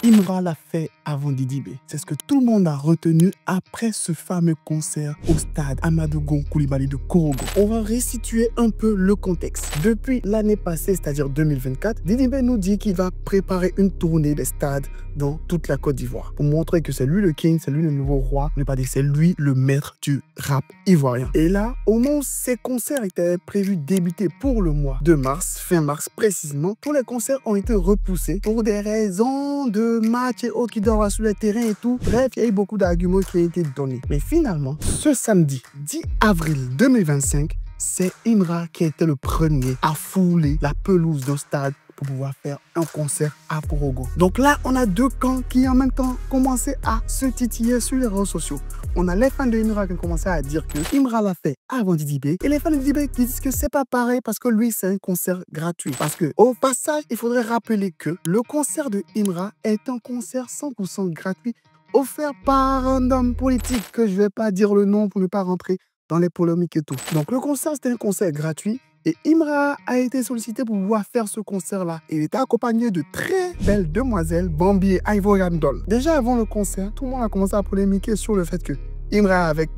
Imra l'a fait avant Didi B. C'est ce que tout le monde a retenu après ce fameux concert au stade Amadou Gon Coulibaly de Korogo. On va restituer un peu le contexte. Depuis l'année passée, c'est-à-dire 2024, Didi B nous dit qu'il va préparer une tournée des stades dans toute la Côte d'Ivoire pour montrer que c'est lui le king, c'est lui le nouveau roi. On ne peut pas dire que c'est lui le maître du rap ivoirien. Et là, au moment où ces concerts étaient prévus débuter pour le mois de mars, fin mars précisément, tous les concerts ont été repoussés pour des raisons de match et autres qui doivent sur le terrain et tout. Bref, il y a eu beaucoup d'arguments qui ont été donnés. Mais finalement, ce samedi 10 avril 2025, c'est Imra qui a été le premier à fouler la pelouse d'un stade pour pouvoir faire un concert à Korogo. Donc là, on a deux camps qui en même temps commençaient à se titiller sur les réseaux sociaux. On a les fans de Imra qui ont commencé à dire que Imra l'a fait avant Didi B et les fans de Didi B qui disent que c'est pas pareil parce que lui, c'est un concert gratuit. Parce que au passage, il faudrait rappeler que le concert de Imra est un concert 100% gratuit offert par un homme politique que je vais pas dire le nom pour ne pas rentrer dans les polémiques et tout. Donc le concert, c'était un concert gratuit. Et Imra a été sollicité pour pouvoir faire ce concert-là. Il était accompagné de très belles demoiselles, Bambi et Ivorian Doll. Déjà avant le concert, tout le monde a commencé à polémiquer sur le fait que Imra avec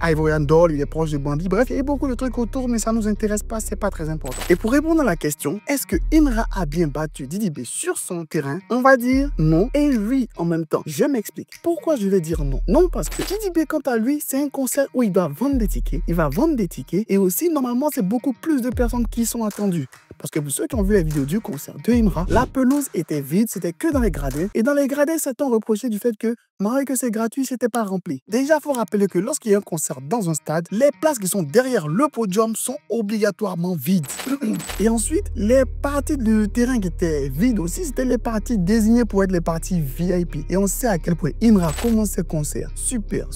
Ivorian Doll, il est proche de Bambi. Bref, il y a beaucoup de trucs autour, mais ça ne nous intéresse pas, c'est pas très important. Et pour répondre à la question, est-ce que Imra a bien battu Didi B sur son terrain? On va dire non et oui en même temps. Je m'explique. Pourquoi je vais dire non? Non, parce que Didi B, quant à lui, c'est un concert où il doit vendre des tickets. Il va vendre des tickets et aussi, normalement, c'est beaucoup plus de personnes qui sont attendues. Parce que pour ceux qui ont vu la vidéo du concert de Imra, la pelouse était vide, c'était que dans les gradins. Et dans les gradins, certains reprochaient du fait que, malgré que c'est gratuit, c'était pas rempli. Déjà, il faut rappeler que lorsqu'il y a un concert dans un stade, les places qui sont derrière le podium sont obligatoirement vides. Et ensuite, les parties du terrain qui étaient vides aussi, c'était les parties désignées pour être les parties VIP. Et on sait à quel point Imra commence ses concerts super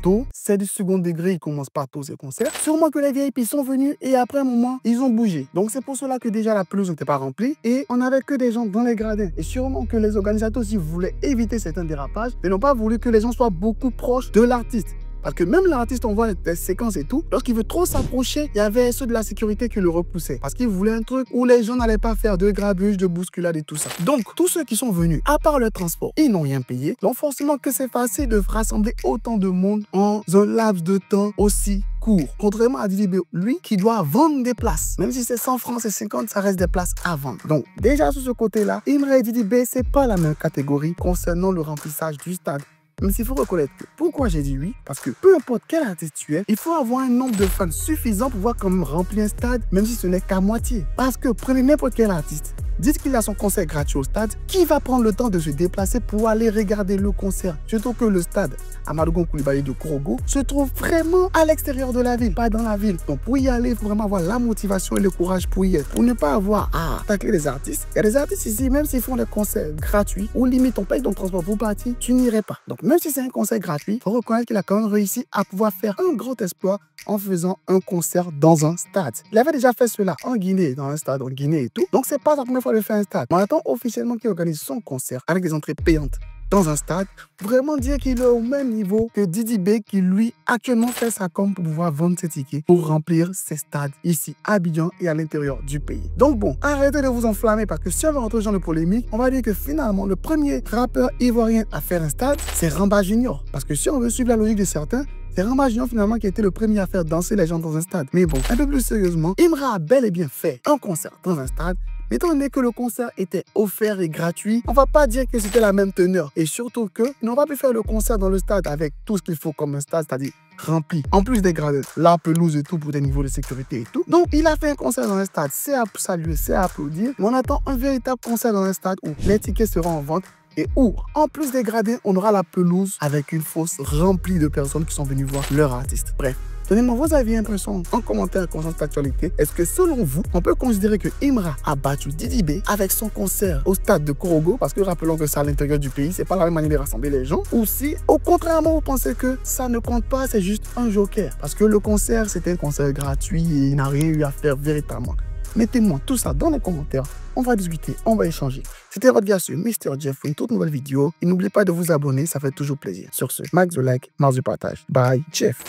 tôt. C'est du second degré, il commence par tôt ses concerts. Sûrement que les VIP sont venus et après un moment, ils ont bougé. Donc c'est pour cela que déjà la pelouse n'était pas remplie et on n'avait que des gens dans les gradins. Et sûrement que les organisateurs aussi voulaient éviter certains dérapages, mais n'ont pas voulu que les gens soient beaucoup proches de l'artiste. Parce que même l'artiste, on voit des séquences et tout, lorsqu'il veut trop s'approcher, il y avait ceux de la sécurité qui le repoussaient. Parce qu'ils voulaient un truc où les gens n'allaient pas faire de grabuge, de bousculade et tout ça. Donc, tous ceux qui sont venus, à part le transport, ils n'ont rien payé. Donc forcément que c'est facile de rassembler autant de monde en un laps de temps aussi court. Contrairement à Didi B, lui, qui doit vendre des places. Même si c'est 100 francs, c'est 50, ça reste des places à vendre. Donc, déjà sur ce côté-là, Imra et Didi B, c'est pas la même catégorie concernant le remplissage du stade. Mais s'il faut reconnaître que pourquoi j'ai dit oui, parce que peu importe quel artiste tu es, il faut avoir un nombre de fans suffisant pour pouvoir quand même remplir un stade, même si ce n'est qu'à moitié. Parce que prenez n'importe quel artiste, dites qu'il a son concert gratuit au stade, qui va prendre le temps de se déplacer pour aller regarder le concert? Surtout que le stade Amadou Gon Coulibaly de Korogo se trouve vraiment à l'extérieur de la ville, pas dans la ville. Donc pour y aller, il faut vraiment avoir la motivation et le courage pour y être. Pour ne pas avoir à tacler les artistes. Il y a des artistes ici, même s'ils font des concerts gratuits, ou limite on paye ton transport pour partir, tu n'irais pas. Donc même si c'est un concert gratuit, il faut reconnaître qu'il a quand même réussi à pouvoir faire un grand exploit en faisant un concert dans un stade. Il avait déjà fait cela en Guinée, dans un stade en Guinée et tout. Donc c'est pas sa première fois de faire un stade. On attend officiellement qu'il organise son concert avec des entrées payantes dans un stade, vraiment dire qu'il est au même niveau que Didi B qui lui actuellement fait sa com pour pouvoir vendre ses tickets pour remplir ses stades ici à Abidjan et à l'intérieur du pays. Donc bon, arrêtez de vous enflammer parce que si on veut rentrer dans le polémique, on va dire que finalement le premier rappeur ivoirien à faire un stade, c'est Ramba Junior. Parce que si on veut suivre la logique de certains, c'est Ramba Junior finalement qui a été le premier à faire danser les gens dans un stade. Mais bon, un peu plus sérieusement, Imra a bel et bien fait un concert dans un stade. Mais étant donné que le concert était offert et gratuit, on va pas dire que c'était la même teneur. Et surtout que n'ont pas pu faire le concert dans le stade avec tout ce qu'il faut comme un stade, c'est-à-dire rempli. En plus des gradins, la pelouse et tout pour des niveaux de sécurité et tout. Donc, il a fait un concert dans un stade. C'est à saluer, c'est à applaudir. Mais on attend un véritable concert dans un stade où les tickets seront en vente. Et où, en plus des gradins, on aura la pelouse avec une fosse remplie de personnes qui sont venues voir leur artiste. Bref, donnez-moi vos avis et impressions en commentaire concernant cette actualité. Est-ce que selon vous, on peut considérer que Imra a battu Didi B avec son concert au stade de Korogo? Parce que rappelons que c'est à l'intérieur du pays, c'est pas la même manière de rassembler les gens. Ou si, au contraire, vous pensez que ça ne compte pas, c'est juste un joker. Parce que le concert, c'était un concert gratuit et il n'a rien eu à faire véritablement. Mettez-moi tout ça dans les commentaires. On va discuter, on va échanger. C'était votre gars sur Mr. Jeff pour une toute nouvelle vidéo. Et n'oubliez pas de vous abonner, ça fait toujours plaisir. Sur ce, max de like, max de partage. Bye, Jeff.